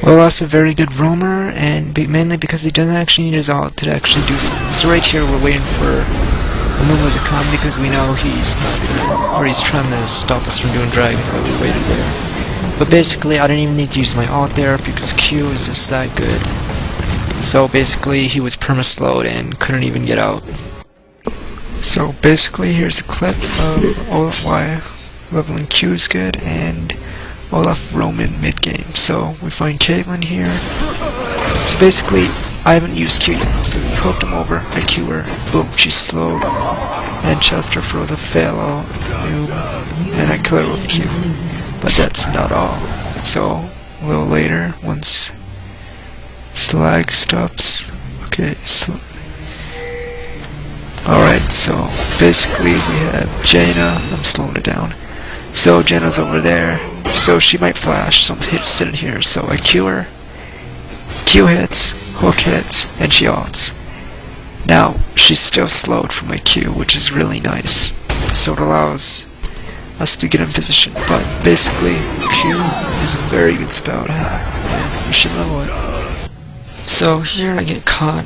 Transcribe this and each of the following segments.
Olaf's a very good roamer, and mainly because he doesn't actually need his ult to actually do something. So right here we're waiting for Amumu to come because we know he's not gonna, or he's trying to stop us from doing dragon, but we waited there. But basically I didn't even need to use my ult there because Q is just that good. So basically he was perma-slowed and couldn't even get out. So basically here's a clip of Olaf why leveling Q is good and Olaf roaming mid-game. So we find Caitlyn here. So basically I haven't used Q yet, so we hooked him over, I Q her, boom, she's slowed, and Chester throws a fallow, and I kill her with Q. But that's not all. So a little later, once slag stops, okay, so alright, so basically we have Jaina, I'm slowing it down. So Jaina's over there, so she might flash, so I'm sitting here, so I Q her, Q hits, hook hits, and she ults. Now, she's still slowed from my Q, which is really nice, so it allows us to get in position, but basically Q is a very good spell to have, and we should level it. So here I get caught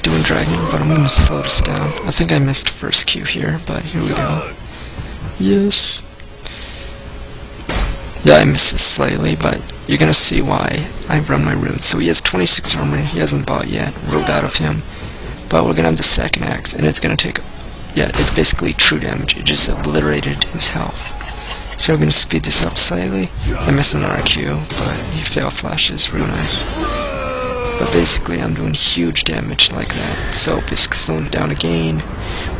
doing dragon, but I'm going to slow this down. I think I missed first Q here, but here we go. Yes! Yeah, I missed it slightly, but you're gonna see why I run my route. So he has 26 armor, he hasn't bought yet, rolled out of him. But we're gonna have the second axe, and it's gonna take, yeah, it's basically true damage. It just obliterated his health. So we're gonna speed this up slightly. I missed an RQ, but he fail flashes, real nice. But basically I'm doing huge damage like that. So basically slowing it down again.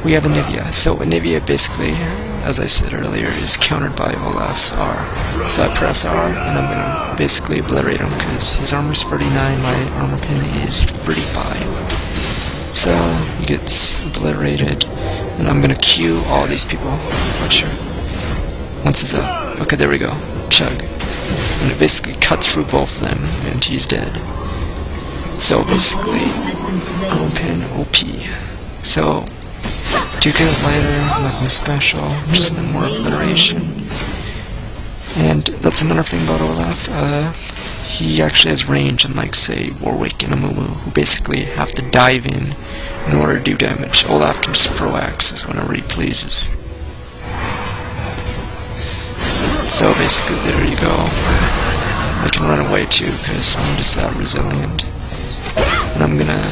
We have Anivia. So Anivia basically, as I said earlier, is countered by Olaf's R. So I press R, and I'm gonna basically obliterate him because his armor's 39, my armor pin is 35. So he gets obliterated, and I'm gonna Q all these people. Not sure. Once it's up. Okay, there we go. Chug. And it basically cuts through both of them, and he's dead. So basically, armor pin OP. So 2 kills later, nothing special, just the more obliteration. And that's another thing about Olaf, he actually has range unlike, say, Warwick and Amumu, who basically have to dive in order to do damage. Olaf can just throw axes whenever he pleases. So basically, there you go. I can run away too, because I'm just that resilient. And I'm gonna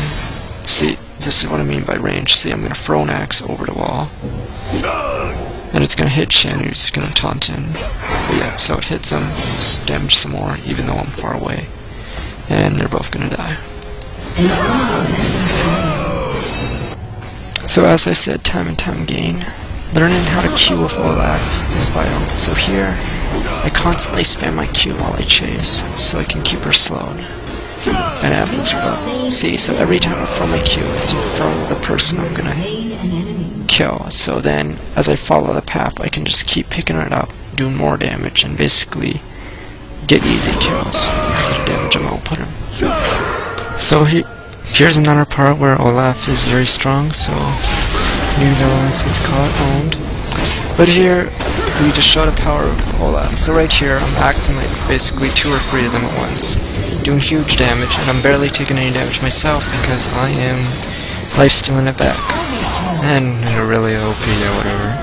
see. This is what I mean by range. See, I'm gonna throw an axe over the wall, and it's gonna hit Shen, who's gonna taunt him. But yeah, so it hits him, he's damaged some more, even though I'm far away, and they're both gonna die. So as I said, time and time again, learning how to Q with Olaf is vital. So here, I constantly spam my Q while I chase, so I can keep her slowed. And happens about. See, so every time I throw my Q, it's in front of the person I'm gonna kill. So then, as I follow the path, I can just keep picking it up, doing more damage, and basically get easy kills because of the damage I'm outputting. So here's another part where Olaf is very strong, so new villains gets caught, owned. But here, we just show the power of Olaf. So right here, I'm acting like basically 2 or 3 of them at once, doing huge damage, and I'm barely taking any damage myself because I am lifestealing it back. And they're really OP or whatever.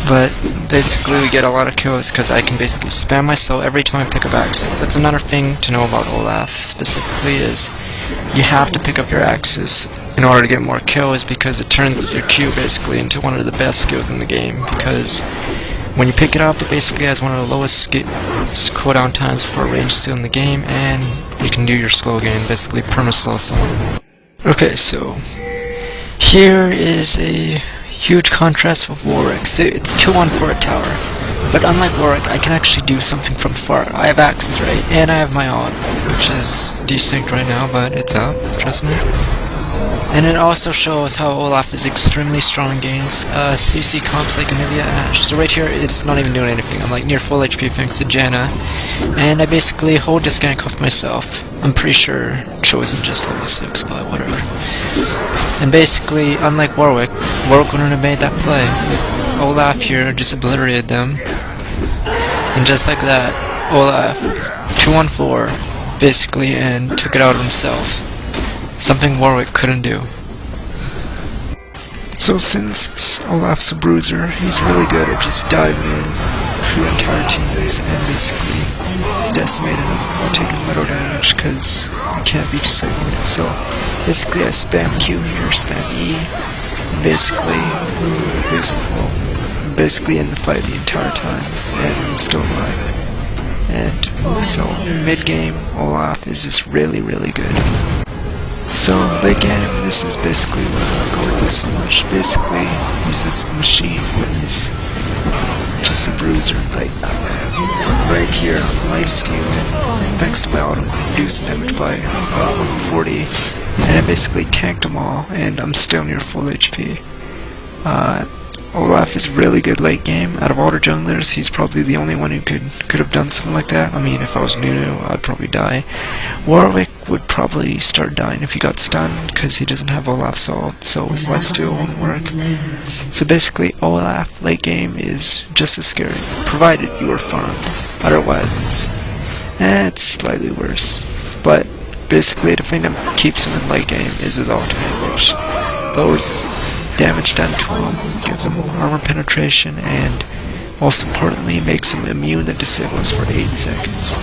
But basically we get a lot of kills because I can basically spam my slow every time I pick up axes. That's another thing to know about Olaf specifically is you have to pick up your axes in order to get more kills because it turns your Q basically into one of the best skills in the game because when you pick it up, it basically has one of the lowest cooldown times for a range steal in the game, and you can do your slow game, basically perma-slow someone. Okay, so here is a huge contrast with Warwick. So it's 2-1 for a tower, but unlike Warwick, I can actually do something from far. I have axes, right, and I have my ult, which is desynced right now, but it's up, trust me. And it also shows how Olaf is extremely strong against CC comps like Anivia and Ashe. So right here, it's not even doing anything. I'm like near full HP thanks to Jaina, and I basically hold this gank off myself. I'm pretty sure Chosen just level 6, but whatever. And basically, unlike Warwick wouldn't have made that play. Olaf here just obliterated them, and just like that, Olaf 2-on-4 basically, and took it out himself. Something Warwick couldn't do. So since Olaf's a bruiser, he's really good at just diving in through entire teams and basically decimating them while taking little damage because he can't be disabled. So basically I spam Q here, spam E, and basically in the fight the entire time, and I'm still alive. And so mid game, Olaf is just really good. So late game, this is basically what I'm going with so much. Basically, he's this machine when he's just a bruiser, like right here on lifesteal, and thanks to my auto, reduced damage by 40, and I basically tanked them all, and I'm still near full HP. Olaf is really good late game. Out of all the junglers, he's probably the only one who could have done something like that. I mean, if I was new, I'd probably die. Warwick would probably start dying if he got stunned, because he doesn't have Olaf's ult, so his lifesteal won't work. So basically, Olaf late game is just as scary, provided you are farmed. Otherwise, it's slightly worse. But basically, the thing that keeps him in late game is his ultimate, which lowers his damage down to him, gives him armor penetration, and most importantly makes him immune to disables for 8 seconds.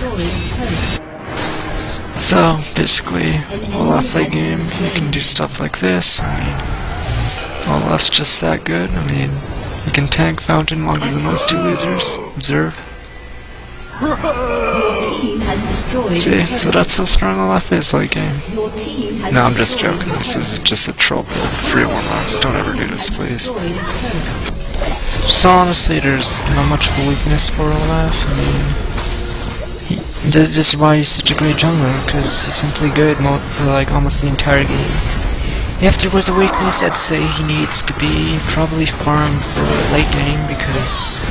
So basically, Olaf late game, you can do stuff like this. I mean, Olaf's just that good. I mean, you can tank Fountain longer than those two losers. Observe. See, so that's how strong Olaf is late game. No, I'm just joking. This is just a troll build. Free warm-ups. Don't ever do this, please. So honestly, there's not much of a weakness for Olaf. I mean, this is why he's such a great jungler, because he's simply good for like almost the entire game. If there was a weakness, I'd say he needs to be probably farmed for late game, because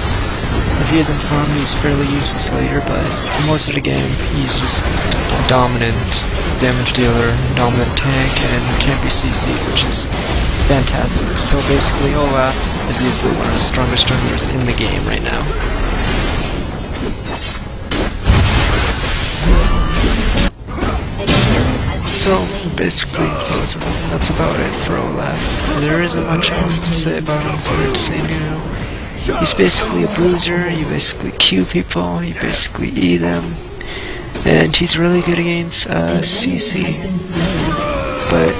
if he isn't farmed, he's fairly useless later, but for most of the game, he's just a dominant damage dealer, dominant tank, and can't be CC'd, which is fantastic. So basically, Olaf is easily one of the strongest junglers in the game right now. So basically, that's about it for Olaf. There isn't much else to say about him, but to say new. He's basically a bruiser, you basically Q people, you basically E them, and he's really good against CC. But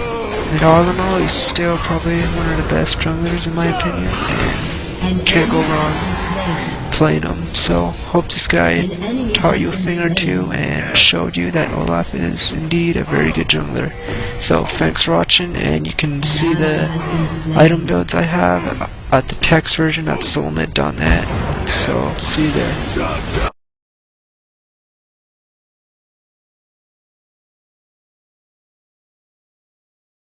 all in all, he's still probably one of the best junglers in my opinion, and can't go wrong playing him. So hope this guy taught you a thing or two and showed you that Olaf is indeed a very good jungler. So thanks for watching, and you can see the item builds I have at the text version at soulmid.net. So see you there.